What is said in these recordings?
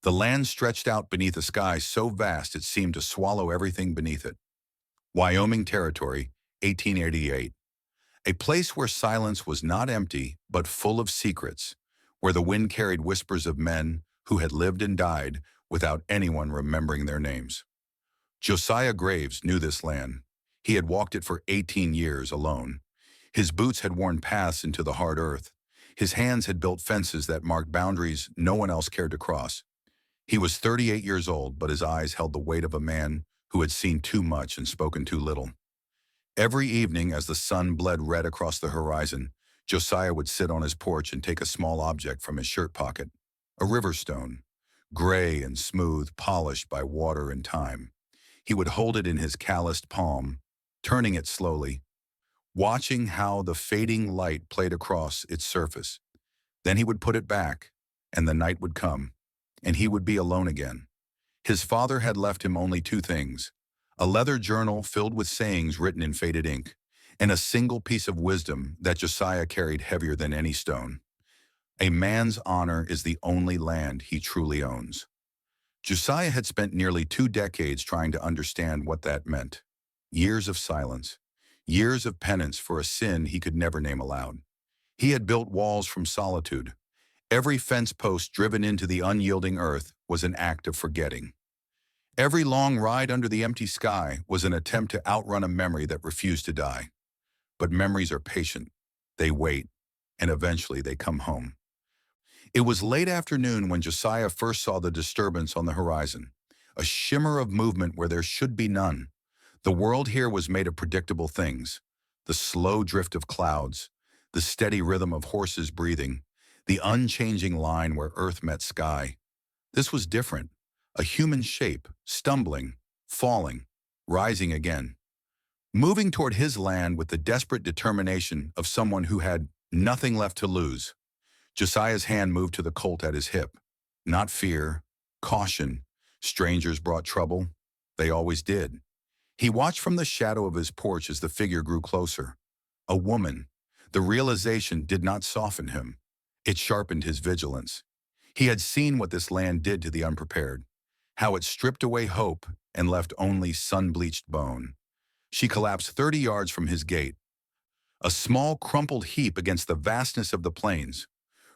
The land stretched out beneath a sky so vast it seemed to swallow everything beneath it. Wyoming Territory, 1888. A place where silence was not empty, but full of secrets, where the wind carried whispers of men who had lived and died without anyone remembering their names. Josiah Graves knew this land. He had walked it for 18 years alone. His boots had worn paths into the hard earth. His hands had built fences that marked boundaries no one else cared to cross. He was 38 years old, but his eyes held the weight of a man who had seen too much and spoken too little. Every evening, as the sun bled red across the horizon, Josiah would sit on his porch and take a small object from his shirt pocket, a river stone, gray and smooth, polished by water and time. He would hold it in his calloused palm, turning it slowly, watching how the fading light played across its surface. Then he would put it back, and the night would come, and he would be alone again. His father had left him only two things: a leather journal filled with sayings written in faded ink, and a single piece of wisdom that Josiah carried heavier than any stone. A man's honor is the only land he truly owns. Josiah had spent nearly 2 decades trying to understand what that meant. Years of silence, years of penance for a sin he could never name aloud. He had built walls from solitude. Every fence post driven into the unyielding earth was an act of forgetting. Every long ride under the empty sky was an attempt to outrun a memory that refused to die. But memories are patient. They wait, and eventually they come home. It was late afternoon when Josiah first saw the disturbance on the horizon, a shimmer of movement where there should be none. The world here was made of predictable things: the slow drift of clouds, the steady rhythm of horses breathing, the unchanging line where earth met sky. This was different, a human shape, stumbling, falling, rising again, moving toward his land with the desperate determination of someone who had nothing left to lose. Josiah's hand moved to the Colt at his hip. Not fear, caution. Strangers brought trouble. They always did. He watched from the shadow of his porch as the figure grew closer. A woman. The realization did not soften him. It sharpened his vigilance. He had seen what this land did to the unprepared, how it stripped away hope and left only sun-bleached bone. She collapsed 30 yards from his gate, a small crumpled heap against the vastness of the plains.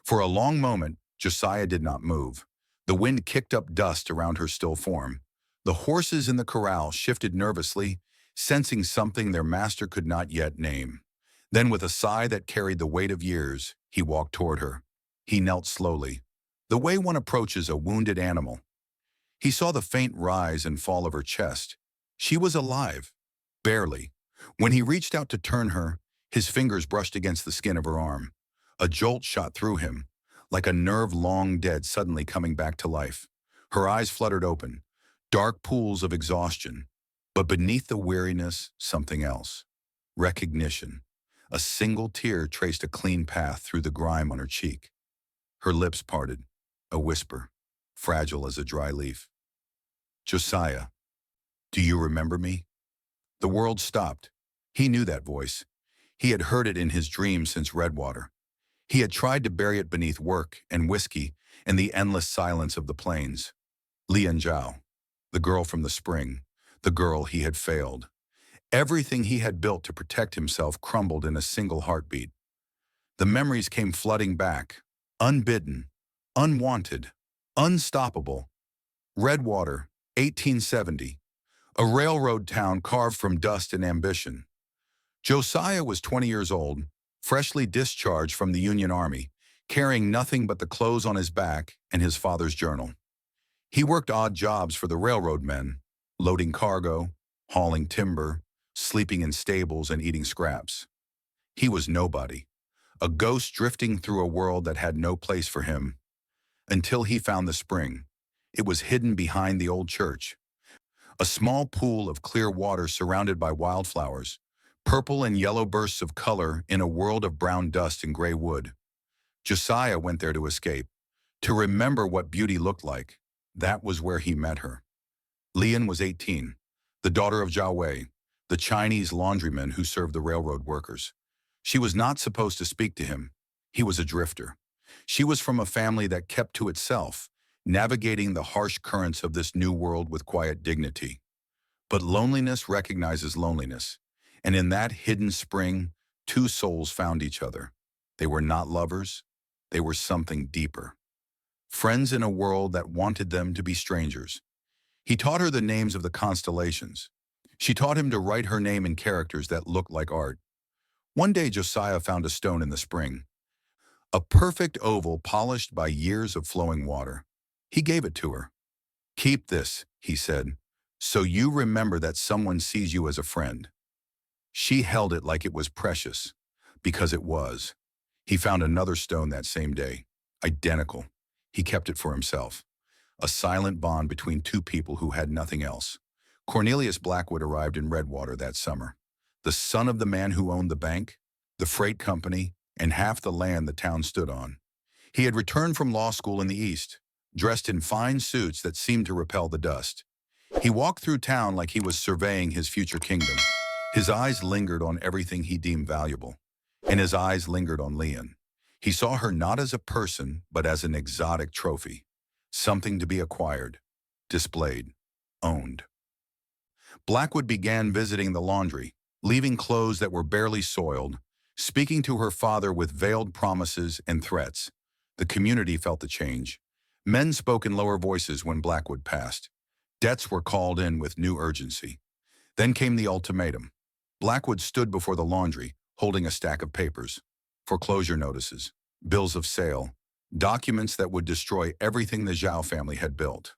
For a long moment, Josiah did not move. The wind kicked up dust around her still form. The horses in the corral shifted nervously, sensing something their master could not yet name. Then, with a sigh that carried the weight of years, he walked toward her. He knelt slowly, the way one approaches a wounded animal. He saw the faint rise and fall of her chest. She was alive, barely. When he reached out to turn her, his fingers brushed against the skin of her arm. A jolt shot through him, like a nerve long dead suddenly coming back to life. Her eyes fluttered open, dark pools of exhaustion. But beneath the weariness, something else. Recognition. A single tear traced a clean path through the grime on her cheek. Her lips parted, a whisper, fragile as a dry leaf. "Josiah, do you remember me?" The world stopped. He knew that voice. He had heard it in his dreams since Redwater. He had tried to bury it beneath work and whiskey and the endless silence of the plains. Lian Zhao, the girl from the spring, the girl he had failed. Everything he had built to protect himself crumbled in a single heartbeat. The memories came flooding back, unbidden, unwanted, unstoppable. Redwater, 1870, a railroad town carved from dust and ambition. Josiah was 20 years old, freshly discharged from the Union Army, carrying nothing but the clothes on his back and his father's journal. He worked odd jobs for the railroad men, loading cargo, hauling timber, sleeping in stables and eating scraps. He was nobody, a ghost drifting through a world that had no place for him. Until he found the spring. It was hidden behind the old church. A small pool of clear water surrounded by wildflowers, purple and yellow bursts of color in a world of brown dust and gray wood. Josiah went there to escape, to remember what beauty looked like. That was where he met her. Lian was 18, the daughter of Zhao Wei, the Chinese laundryman who served the railroad workers. She was not supposed to speak to him. He was a drifter. She was from a family that kept to itself, navigating the harsh currents of this new world with quiet dignity. But loneliness recognizes loneliness, and in that hidden spring, two souls found each other. They were not lovers, they were something deeper. Friends in a world that wanted them to be strangers. He taught her the names of the constellations. She taught him to write her name in characters that looked like art. One day Josiah found a stone in the spring, a perfect oval polished by years of flowing water. He gave it to her. "Keep this," he said, "so you remember that someone sees you as a friend." She held it like it was precious, because it was. He found another stone that same day, identical. He kept it for himself. A silent bond between two people who had nothing else. Cornelius Blackwood arrived in Redwater that summer. The son of the man who owned the bank, the freight company, and half the land the town stood on. He had returned from law school in the East, dressed in fine suits that seemed to repel the dust. He walked through town like he was surveying his future kingdom. His eyes lingered on everything he deemed valuable, and his eyes lingered on Leon. He saw her not as a person, but as an exotic trophy, something to be acquired, displayed, owned. Blackwood began visiting the laundry, leaving clothes that were barely soiled, speaking to her father with veiled promises and threats. The community felt the change. Men spoke in lower voices when Blackwood passed. Debts were called in with new urgency. Then came the ultimatum. Blackwood stood before the laundry, holding a stack of papers, foreclosure notices, bills of sale, documents that would destroy everything the Zhao family had built.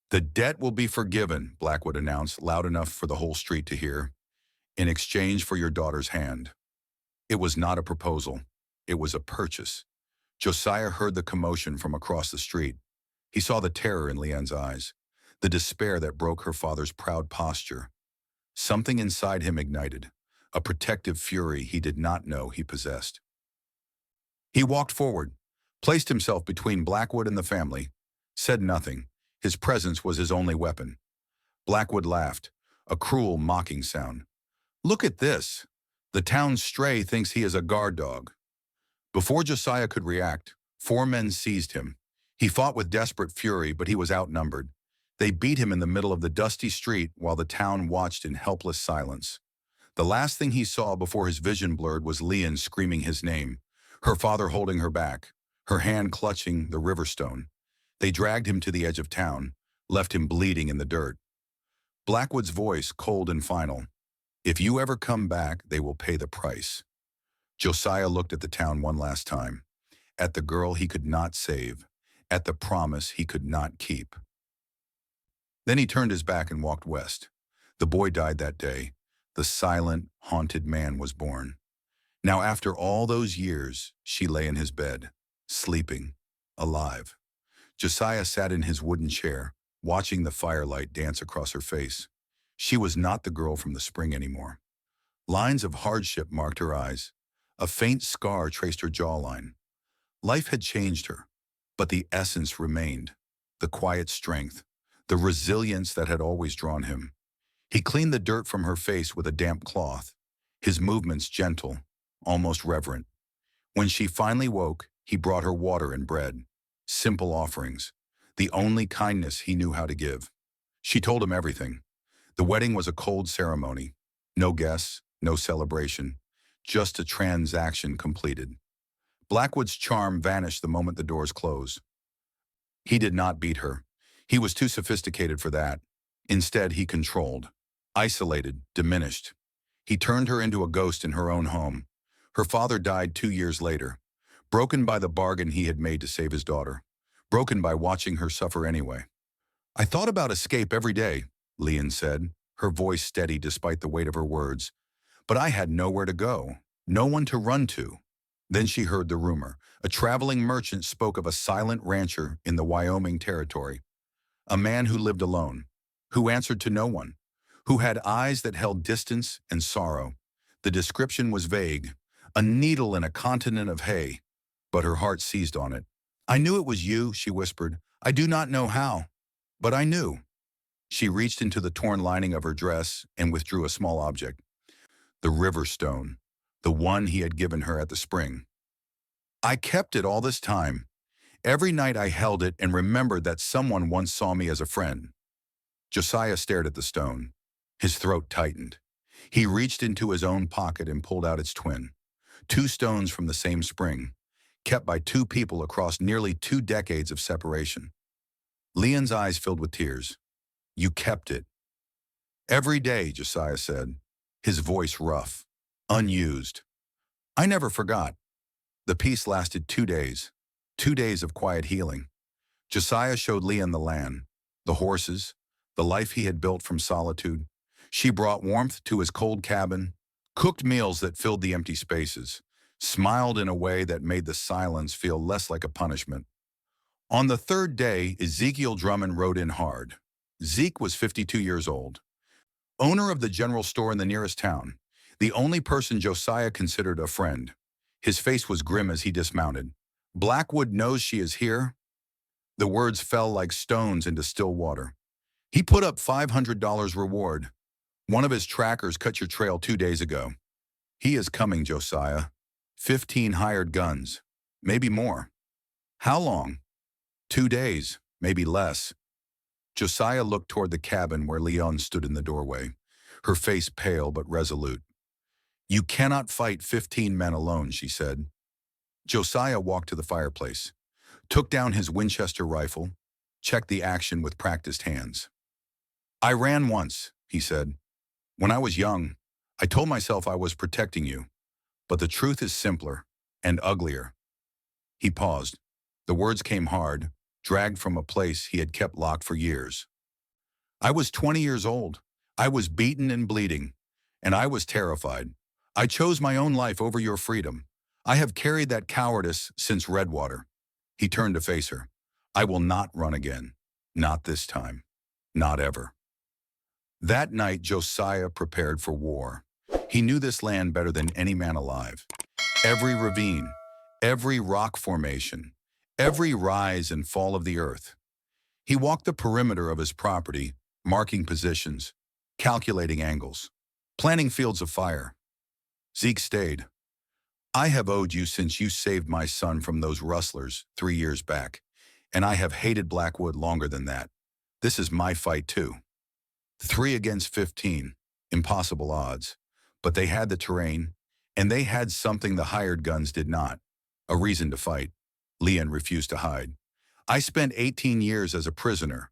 "The debt will be forgiven," Blackwood announced loud enough for the whole street to hear, "in exchange for your daughter's hand." It was not a proposal. It was a purchase. Josiah heard the commotion from across the street. He saw the terror in Leanne's eyes, the despair that broke her father's proud posture. Something inside him ignited, a protective fury he did not know he possessed. He walked forward, placed himself between Blackwood and the family, said nothing. His presence was his only weapon. Blackwood laughed, a cruel, mocking sound. "Look at this. The town's stray thinks he is a guard dog." Before Josiah could react, 4 men seized him. He fought with desperate fury, but he was outnumbered. They beat him in the middle of the dusty street while the town watched in helpless silence. The last thing he saw before his vision blurred was Leon screaming his name, her father holding her back, her hand clutching the river stone. They dragged him to the edge of town, left him bleeding in the dirt. Blackwood's voice, cold and final. "If you ever come back, they will pay the price." Josiah looked at the town one last time, at the girl he could not save, at the promise he could not keep. Then he turned his back and walked west. The boy died that day. The silent, haunted man was born. Now, after all those years, she lay in his bed, sleeping, alive. Josiah sat in his wooden chair, watching the firelight dance across her face. She was not the girl from the spring anymore. Lines of hardship marked her eyes. A faint scar traced her jawline. Life had changed her, but the essence remained, the quiet strength, the resilience that had always drawn him. He cleaned the dirt from her face with a damp cloth, his movements gentle, almost reverent. When she finally woke, he brought her water and bread, simple offerings, the only kindness he knew how to give. She told him everything. The wedding was a cold ceremony, no guests, no celebration, just a transaction completed. Blackwood's charm vanished the moment the doors closed. He did not beat her. He was too sophisticated for that. Instead, he controlled, isolated, diminished. He turned her into a ghost in her own home. Her father died 2 years later, broken by the bargain he had made to save his daughter, broken by watching her suffer anyway. "I thought about escape every day," Leon said, her voice steady despite the weight of her words. "But I had nowhere to go, no one to run to." Then she heard the rumor. A traveling merchant spoke of a silent rancher in the Wyoming territory, a man who lived alone, who answered to no one, who had eyes that held distance and sorrow. The description was vague, a needle in a continent of hay, but her heart seized on it. "I knew it was you," she whispered. "I do not know how, but I knew." She reached into the torn lining of her dress and withdrew a small object. The river stone, the one he had given her at the spring. "I kept it all this time. Every night I held it and remembered that someone once saw me as a friend. Josiah stared at the stone. His throat tightened. He reached into his own pocket and pulled out its twin. Two stones from the same spring, kept by two people across nearly 2 decades of separation. Leon's eyes filled with tears. You kept it. Every day, Josiah said, his voice rough, unused. I never forgot. The peace lasted 2 days, 2 days of quiet healing. Josiah showed Leon the land, the horses, the life he had built from solitude. She brought warmth to his cold cabin, cooked meals that filled the empty spaces, smiled in a way that made the silence feel less like a punishment. On the third day, Ezekiel Drummond rode in hard. Zeke was 52 years old, owner of the general store in the nearest town, the only person Josiah considered a friend. His face was grim as he dismounted. Blackwood knows she is here. The words fell like stones into still water. He put up $500 reward. One of his trackers cut your trail 2 days ago. He is coming, Josiah. 15 hired guns. Maybe more. How long? 2 days, maybe less. Josiah looked toward the cabin where Leon stood in the doorway, her face pale but resolute. You cannot fight 15 men alone, she said. Josiah walked to the fireplace, took down his Winchester rifle, checked the action with practiced hands. I ran once, he said. When I was young, I told myself I was protecting you, but the truth is simpler and uglier. He paused. The words came hard, dragged from a place he had kept locked for years. I was 20 years old. I was beaten and bleeding, and I was terrified. I chose my own life over your freedom. I have carried that cowardice since Redwater. He turned to face her. I will not run again. Not this time. Not ever. That night, Josiah prepared for war. He knew this land better than any man alive. Every ravine, every rock formation, every rise and fall of the earth. He walked the perimeter of his property, marking positions, calculating angles, planning fields of fire. Zeke stayed. I have owed you since you saved my son from those rustlers 3 years back, and I have hated Blackwood longer than that. This is my fight too. 3 against 15, impossible odds, but they had the terrain, and they had something the hired guns did not, a reason to fight. Leon refused to hide. I spent 18 years as a prisoner.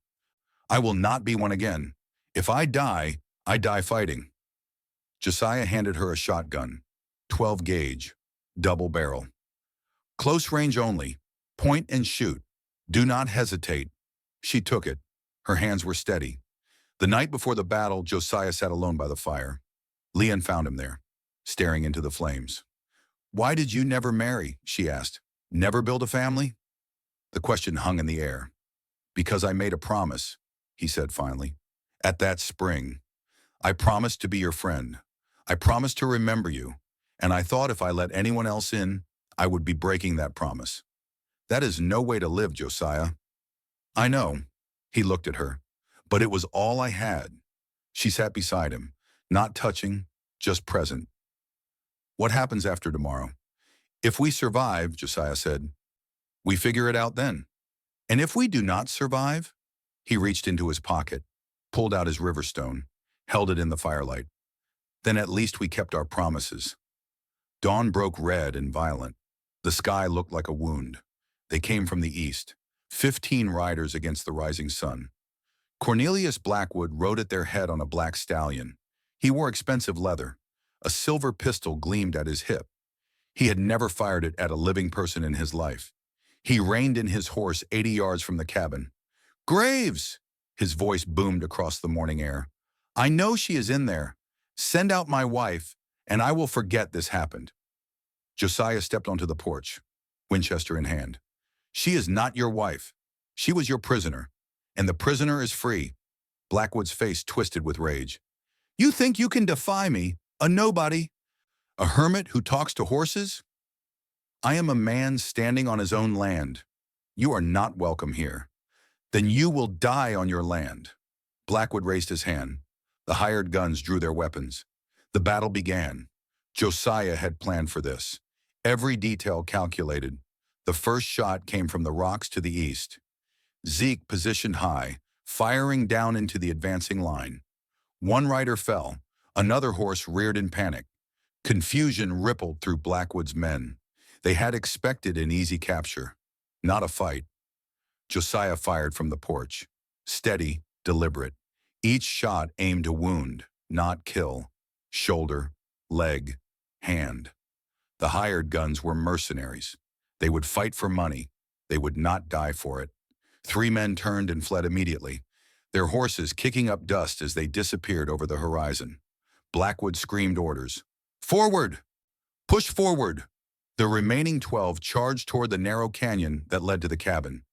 I will not be one again. If I die fighting. Josiah handed her a shotgun, 12 gauge, double barrel. Close range only, point and shoot. Do not hesitate. She took it. Her hands were steady. The night before the battle, Josiah sat alone by the fire. Leon found him there, staring into the flames. Why did you never marry? She asked. Never build a family? The question hung in the air. Because I made a promise, he said finally. At that spring, I promised to be your friend. I promised to remember you, and I thought if I let anyone else in, I would be breaking that promise. That is no way to live, Josiah. I know. He looked at her. But it was all I had. She sat beside him, not touching, just present. What happens after tomorrow? If we survive, Josiah said, we figure it out then. And if we do not survive? He reached into his pocket, pulled out his riverstone, held it in the firelight. Then at least we kept our promises. Dawn broke red and violent. The sky looked like a wound. They came from the east, 15 riders against the rising sun. Cornelius Blackwood rode at their head on a black stallion. He wore expensive leather. A silver pistol gleamed at his hip. He had never fired it at a living person in his life. He reined in his horse 80 yards from the cabin. Graves! His voice boomed across the morning air. I know she is in there. Send out my wife, and I will forget this happened. Josiah stepped onto the porch, Winchester in hand. She is not your wife. She was your prisoner, and the prisoner is free. Blackwood's face twisted with rage. You think you can defy me, a nobody, a hermit who talks to horses? I am a man standing on his own land. You are not welcome here. Then you will die on your land. Blackwood raised his hand. The hired guns drew their weapons. The battle began. Josiah had planned for this. Every detail calculated. The first shot came from the rocks to the east. Zeke positioned high, firing down into the advancing line. One rider fell. Another horse reared in panic. Confusion rippled through Blackwood's men. They had expected an easy capture, not a fight. Josiah fired from the porch. Steady, deliberate. Each shot aimed to wound, not kill. Shoulder, leg, hand. The hired guns were mercenaries. They would fight for money. They would not die for it. 3 men turned and fled immediately, their horses kicking up dust as they disappeared over the horizon. Blackwood screamed orders. Forward! Push forward! The remaining 12 charged toward the narrow canyon that led to the cabin,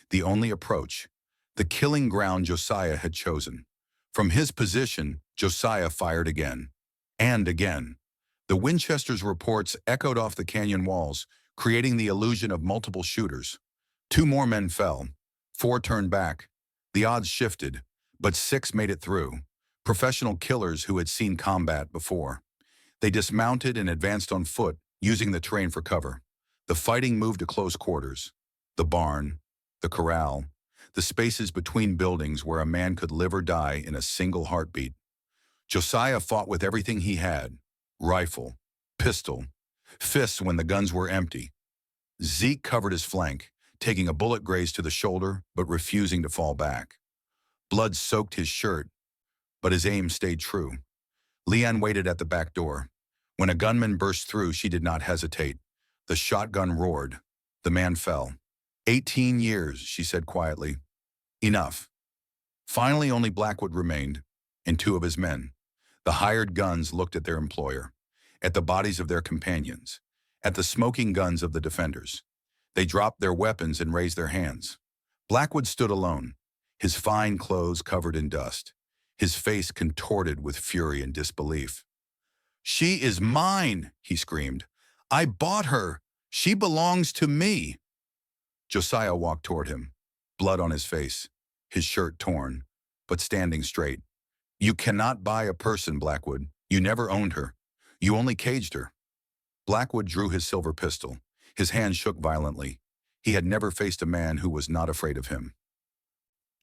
the only approach, the killing ground Josiah had chosen. From his position, Josiah fired again. And again. The Winchester's reports echoed off the canyon walls, creating the illusion of multiple shooters. 2 more men fell. 4 turned back. The odds shifted, but 6 made it through. Professional killers who had seen combat before. They dismounted and advanced on foot, using the terrain for cover. The fighting moved to close quarters. The barn, the corral, the spaces between buildings where a man could live or die in a single heartbeat. Josiah fought with everything he had. Rifle, pistol, fists when the guns were empty. Zeke covered his flank, taking a bullet graze to the shoulder, but refusing to fall back. Blood soaked his shirt, but his aim stayed true. Leanne waited at the back door. When a gunman burst through, she did not hesitate. The shotgun roared. The man fell. 18 years, she said quietly. Enough. Finally, only Blackwood remained, and 2 of his men. The hired guns looked at their employer, at the bodies of their companions, at the smoking guns of the defenders. They dropped their weapons and raised their hands. Blackwood stood alone, his fine clothes covered in dust, his face contorted with fury and disbelief. "She is mine," he screamed. "I bought her. She belongs to me." Josiah walked toward him, blood on his face, his shirt torn, but standing straight. "You cannot buy a person, Blackwood. You never owned her. You only caged her." Blackwood drew his silver pistol. His hand shook violently. He had never faced a man who was not afraid of him.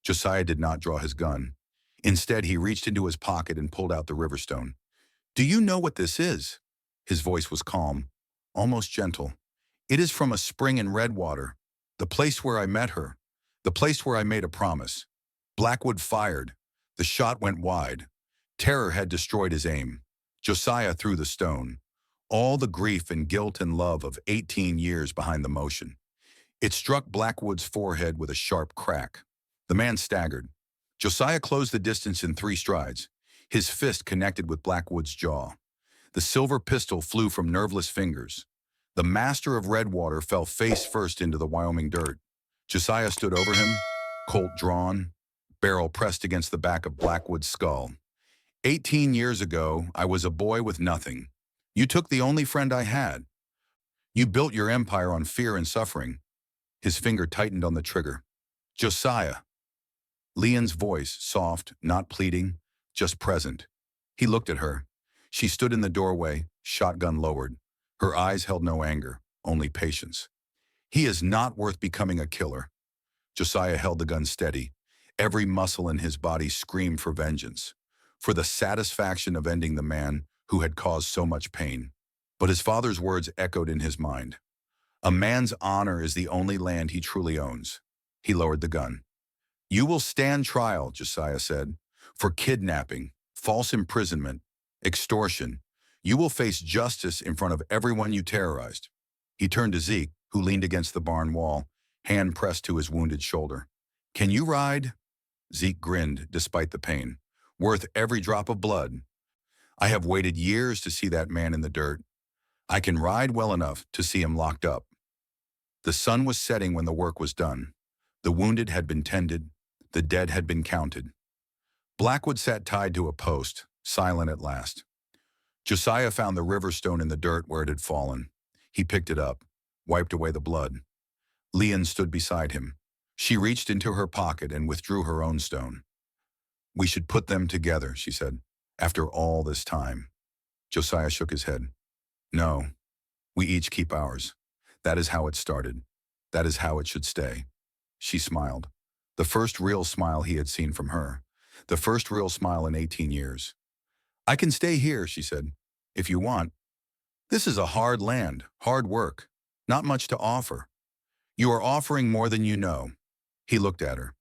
Josiah did not draw his gun. Instead, he reached into his pocket and pulled out the riverstone. "Do you know what this is?" His voice was calm, almost gentle. "It is from a spring in Redwater, the place where I met her, the place where I made a promise." Blackwood fired. The shot went wide. Terror had destroyed his aim. Josiah threw the stone. All the grief and guilt and love of 18 years behind the motion. It struck Blackwood's forehead with a sharp crack. The man staggered. Josiah closed the distance in 3 strides. His fist connected with Blackwood's jaw. The silver pistol flew from nerveless fingers. The master of Redwater fell face first into the Wyoming dirt. Josiah stood over him, Colt drawn, barrel pressed against the back of Blackwood's skull. 18 years ago, I was a boy with nothing. You took the only friend I had. You built your empire on fear and suffering. His finger tightened on the trigger. Josiah. Leanne's voice, soft, not pleading, just present. He looked at her. She stood in the doorway, shotgun lowered. Her eyes held no anger, only patience. He is not worth becoming a killer. Josiah held the gun steady. Every muscle in his body screamed for vengeance, for the satisfaction of ending the man who had caused so much pain. But his father's words echoed in his mind. A man's honor is the only land he truly owns. He lowered the gun. You will stand trial, Josiah said, for kidnapping, false imprisonment, extortion. You will face justice in front of everyone you terrorized. He turned to Zeke, who leaned against the barn wall, hand pressed to his wounded shoulder. Can you ride? Zeke grinned, despite the pain. Worth every drop of blood. I have waited years to see that man in the dirt. I can ride well enough to see him locked up. The sun was setting when the work was done. The wounded had been tended. The dead had been counted. Blackwood sat tied to a post, silent at last. Josiah found the river stone in the dirt where it had fallen. He picked it up, wiped away the blood. Leanne stood beside him. She reached into her pocket and withdrew her own stone. We should put them together, she said, after all this time. Josiah shook his head. No, we each keep ours. That is how it started. That is how it should stay. She smiled. The first real smile he had seen from her. The first real smile in 18 years. I can stay here, she said, if you want. This is a hard land, hard work. Not much to offer. You are offering more than you know. He looked at her.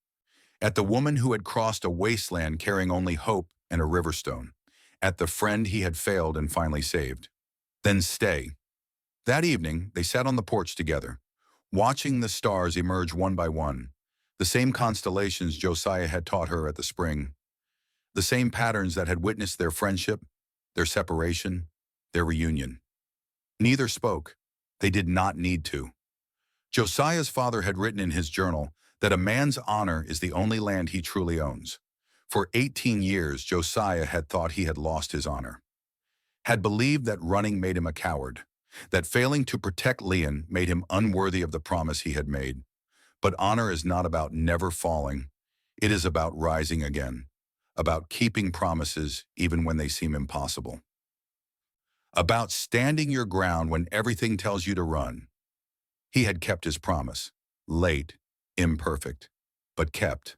At the woman who had crossed a wasteland carrying only hope and a river stone. At the friend he had failed and finally saved. Then stay. That evening, they sat on the porch together, watching the stars emerge one by one, the same constellations Josiah had taught her at the spring, the same patterns that had witnessed their friendship, their separation, their reunion. Neither spoke. They did not need to. Josiah's father had written in his journal that a man's honor is the only land he truly owns. For 18 years, Josiah had thought he had lost his honor, had believed that running made him a coward, that failing to protect Leon made him unworthy of the promise he had made. But honor is not about never falling. It is about rising again, about keeping promises even when they seem impossible, about standing your ground when everything tells you to run. He had kept his promise, late, imperfect, but kept.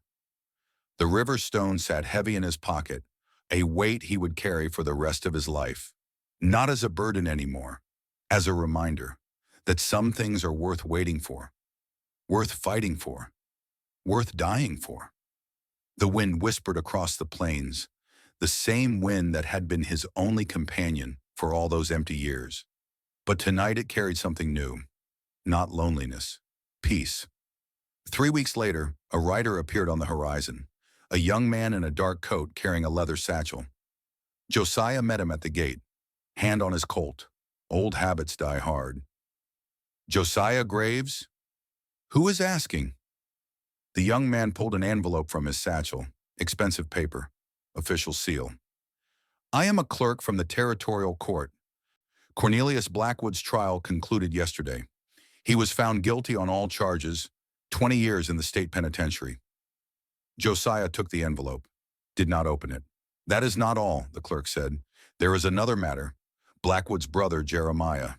The river stone sat heavy in his pocket, a weight he would carry for the rest of his life, not as a burden anymore, as a reminder that some things are worth waiting for, worth fighting for, worth dying for. The wind whispered across the plains, the same wind that had been his only companion for all those empty years. But tonight it carried something new, not loneliness, peace. 3 weeks later, a rider appeared on the horizon, a young man in a dark coat carrying a leather satchel. Josiah met him at the gate, hand on his colt. Old habits die hard. Josiah Graves? Who is asking? The young man pulled an envelope from his satchel, expensive paper, official seal. I am a clerk from the Territorial Court. Cornelius Blackwood's trial concluded yesterday. He was found guilty on all charges, 20 years in the state penitentiary. Josiah took the envelope, did not open it. That is not all, the clerk said. There is another matter. Blackwood's brother, Jeremiah.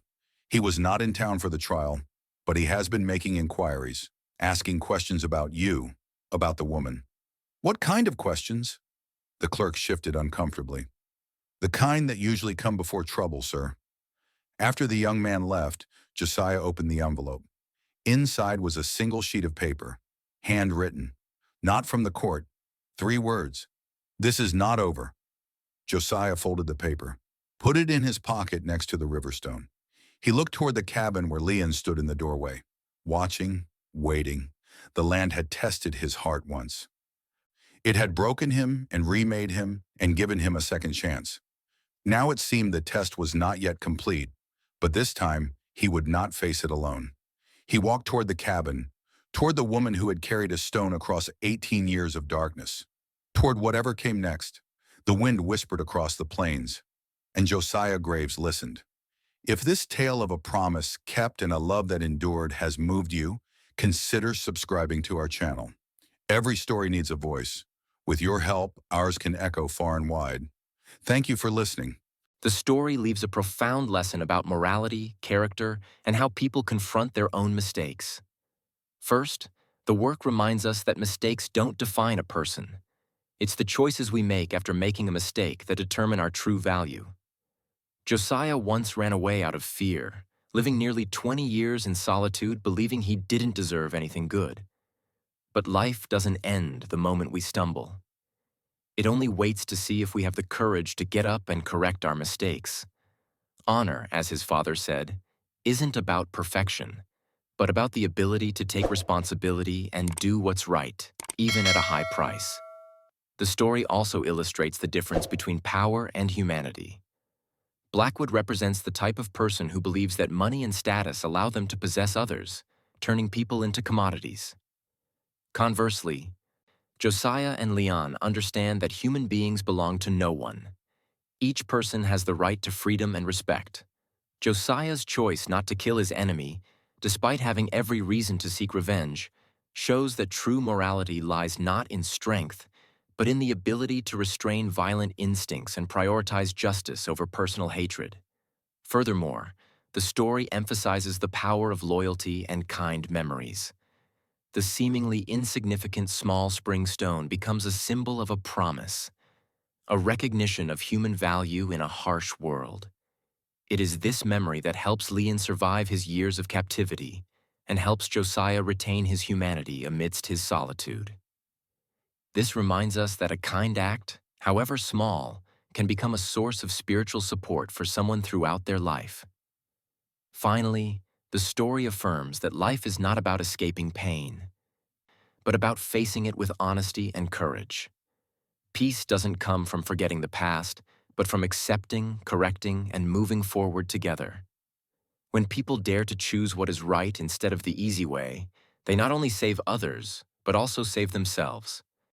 He was not in town for the trial, but he has been making inquiries, asking questions about you, about the woman. What kind of questions? The clerk shifted uncomfortably. The kind that usually come before trouble, sir. After the young man left, Josiah opened the envelope. Inside was a single sheet of paper, handwritten, not from the court. 3 words. This is not over. Josiah folded the paper, put it in his pocket next to the river stone. He looked toward the cabin where Leon stood in the doorway, watching, waiting. The land had tested his heart once. It had broken him and remade him and given him a second chance. Now it seemed the test was not yet complete, but this time he would not face it alone. He walked toward the cabin, toward the woman who had carried a stone across 18 years of darkness, toward whatever came next. The wind whispered across the plains, and Josiah Graves listened. If this tale of a promise kept and a love that endured has moved you, consider subscribing to our channel. Every story needs a voice. With your help, ours can echo far and wide. Thank you for listening. The story leaves a profound lesson about morality, character, and how people confront their own mistakes. First, the work reminds us that mistakes don't define a person. It's the choices we make after making a mistake that determine our true value. Josiah once ran away out of fear, living nearly 20 years in solitude, believing he didn't deserve anything good. But life doesn't end the moment we stumble. It only waits to see if we have the courage to get up and correct our mistakes. Honor, as his father said, isn't about perfection, but about the ability to take responsibility and do what's right, even at a high price. The story also illustrates the difference between power and humanity. Blackwood represents the type of person who believes that money and status allow them to possess others, turning people into commodities. Conversely, Josiah and Leon understand that human beings belong to no one. Each person has the right to freedom and respect. Josiah's choice not to kill his enemy, despite having every reason to seek revenge, shows that true morality lies not in strength, but in the ability to restrain violent instincts and prioritize justice over personal hatred. Furthermore, The story emphasizes the power of loyalty and kind memories. The seemingly insignificant small spring stone becomes a symbol of a promise, a recognition of human value in a harsh world. It is this memory that helps Leon survive his years of captivity and helps Josiah retain his humanity amidst his solitude. This reminds us that a kind act, however small, can become a source of spiritual support for someone throughout their life. Finally, the story affirms that life is not about escaping pain, but about facing it with honesty and courage. Peace doesn't come from forgetting the past, but from accepting, correcting, and moving forward together. When people dare to choose what is right instead of the easy way, they not only save others, but also save themselves.